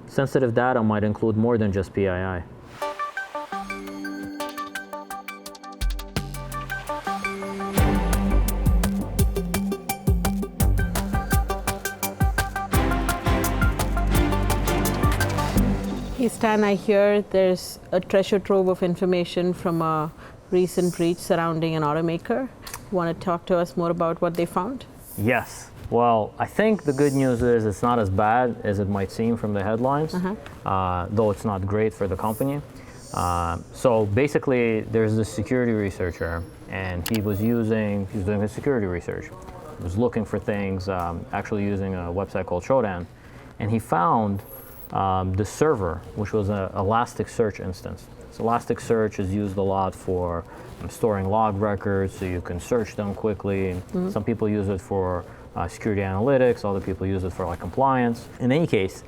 sensitive data might include more than just PII. Hey Stan, I hear there's a treasure trove of information from a recent breach surrounding an automaker. Want to talk to us more about what they found? Yes. Well, I think the good news is it's not as bad as it might seem from the headlines, though it's not great for the company. So basically, there's this security researcher, and he was doing his security research. He was looking for things, actually using a website called Shodan, and he found the server, which was an Elasticsearch instance. So Elasticsearch is used a lot for storing log records, so you can search them quickly. Some people use it for security analytics, other people use it for like compliance. In any case,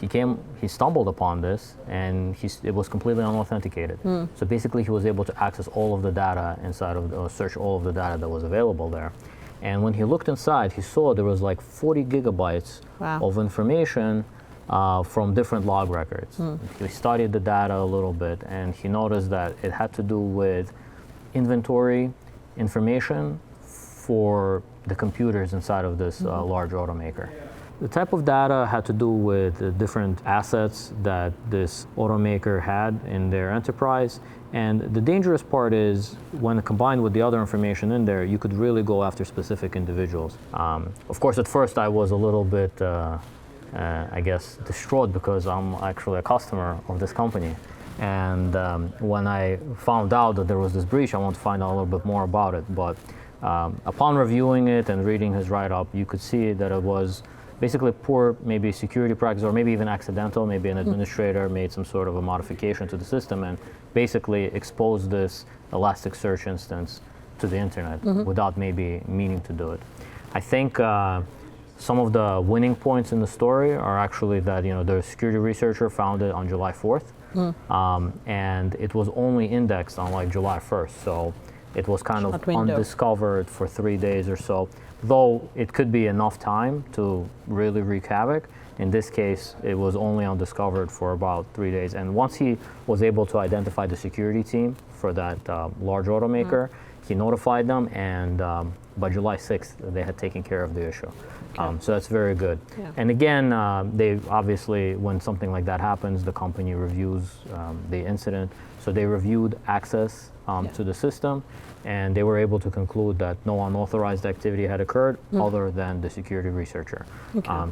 he stumbled upon this, and it was completely unauthenticated. So basically, he was able to access all of the data inside of, search all of the data that was available there. And when he looked inside, he saw there was like 40 gigabytes of information from different log records. He studied the data a little bit, and he noticed that it had to do with inventory information for the computers inside of this large automaker. The type of data had to do with the different assets that this automaker had in their enterprise. And the dangerous part is when combined with the other information in there, you could really go after specific individuals. Of course, at first I was a little bit I guess, distraught because I'm actually a customer of this company. And when I found out that there was this breach, I wanted to find out a little bit more about it. But upon reviewing it and reading his write-up, you could see that it was basically poor, maybe security practice, or maybe even accidental. Maybe an administrator made some sort of a modification to the system and basically exposed this Elasticsearch instance to the internet without maybe meaning to do it. I think some of the winning points in the story are actually that the security researcher found it on July 4th, and it was only indexed on like July 1st, so it was kind of undiscovered for 3 days or so. Though it could be enough time to really wreak havoc, in this case it was only undiscovered for about 3 days. And once he was able to identify the security team for that large automaker, he notified them, and by July 6th they had taken care of the issue. So that's very good. And again, they obviously, when something like that happens, the company reviews the incident. So they reviewed access to the system, and they were able to conclude that no unauthorized activity had occurred other than the security researcher.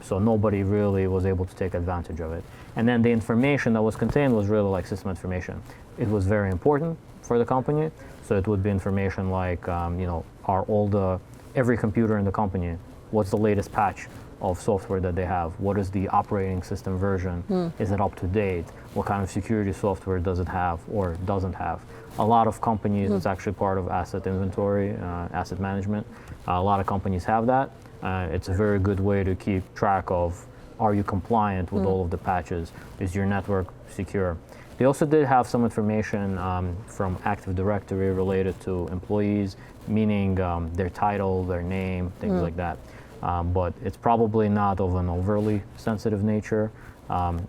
So nobody really was able to take advantage of it. And then the information that was contained was really like system information. It was very important for the company. So it would be information like, every computer in the company, what's the latest patch of software that they have? What is the operating system version? Is it up to date? What kind of security software does it have or doesn't have? A lot of companies, it's actually part of asset inventory, asset management. A lot of companies have that. It's a very good way to keep track of, are you compliant with all of the patches? Is your network secure? They also did have some information from Active Directory related to employees, meaning their title, their name, things like that. But it's probably not of an overly sensitive nature.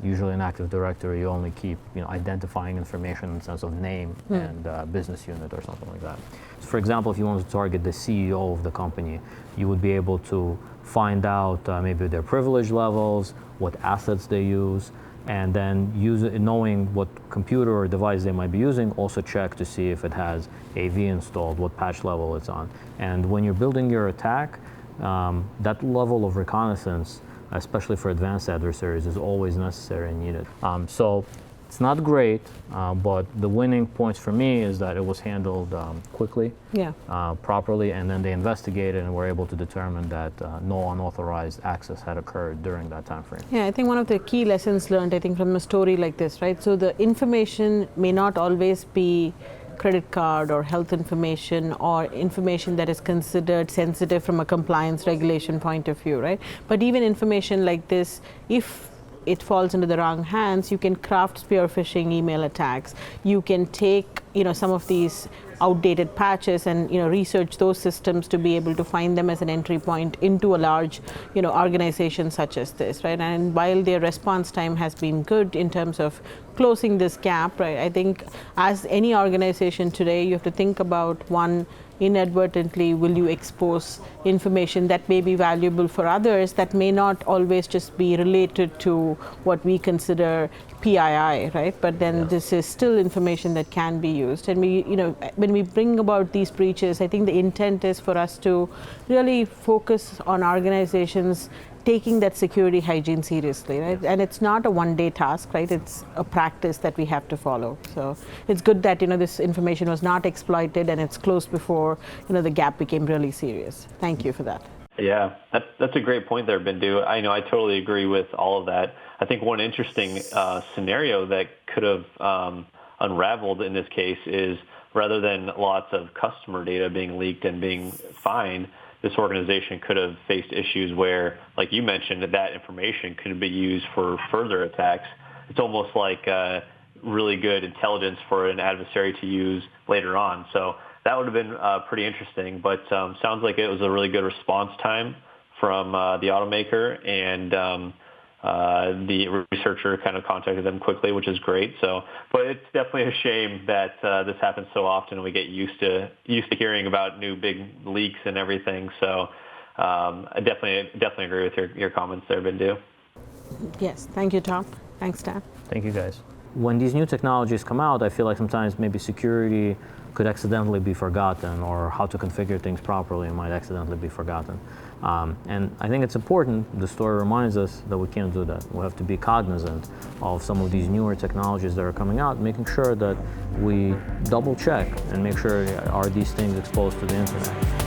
Usually in Active Directory, you only keep identifying information in the sense of name and business unit or something like that. So for example, if you wanted to target the CEO of the company, you would be able to find out maybe their privilege levels, what assets they use, and then knowing what computer or device they might be using, also check to see if it has AV installed, what patch level it's on. And when you're building your attack, that level of reconnaissance, especially for advanced adversaries, is always necessary and needed. So it's not great, but the winning points for me is that it was handled quickly, properly, and then they investigated and were able to determine that no unauthorized access had occurred during that time frame. Yeah, I think one of the key lessons learned, I think, from a story like this, right? So the information may not always be credit card or health information or information that is considered sensitive from a compliance regulation point of view, right? But even information like this, if it falls into the wrong hands, you can craft spear phishing email attacks. You can take some of these outdated patches and research those systems to be able to find them as an entry point into a large organization such as this, right? And while their response time has been good in terms of closing this gap, right, I think as any organization today, you have to think about, one, inadvertently will you expose information that may be valuable for others that may not always just be related to what we consider PII, right? But then this is still information that can be used. And when we bring about these breaches, I think the intent is for us to really focus on organizations taking that security hygiene seriously, right? And it's not a one-day task, right? It's a practice that we have to follow. So it's good that this information was not exploited and it's closed before the gap became really serious. Thank you for that. Yeah, that's a great point there, Bindu. I totally agree with all of that. I think one interesting scenario that could have unraveled in this case is, rather than lots of customer data being leaked and being fined, this organization could have faced issues where, like you mentioned, that information could be used for further attacks. It's almost like really good intelligence for an adversary to use later on. So that would have been pretty interesting, but sounds like it was a really good response time from the automaker, and the researcher kind of contacted them quickly, which is great. So, but it's definitely a shame that this happens so often. We get used to hearing about new big leaks and everything. So, I definitely agree with your comments there, Bindu. Yes, thank you, Tom. Thanks, Dan. Thank you, guys. When these new technologies come out, I feel like sometimes maybe security could accidentally be forgotten, or how to configure things properly might accidentally be forgotten. And I think it's important, the story reminds us that we can't do that. We have to be cognizant of some of these newer technologies that are coming out, making sure that we double check and make sure, are these things exposed to the internet.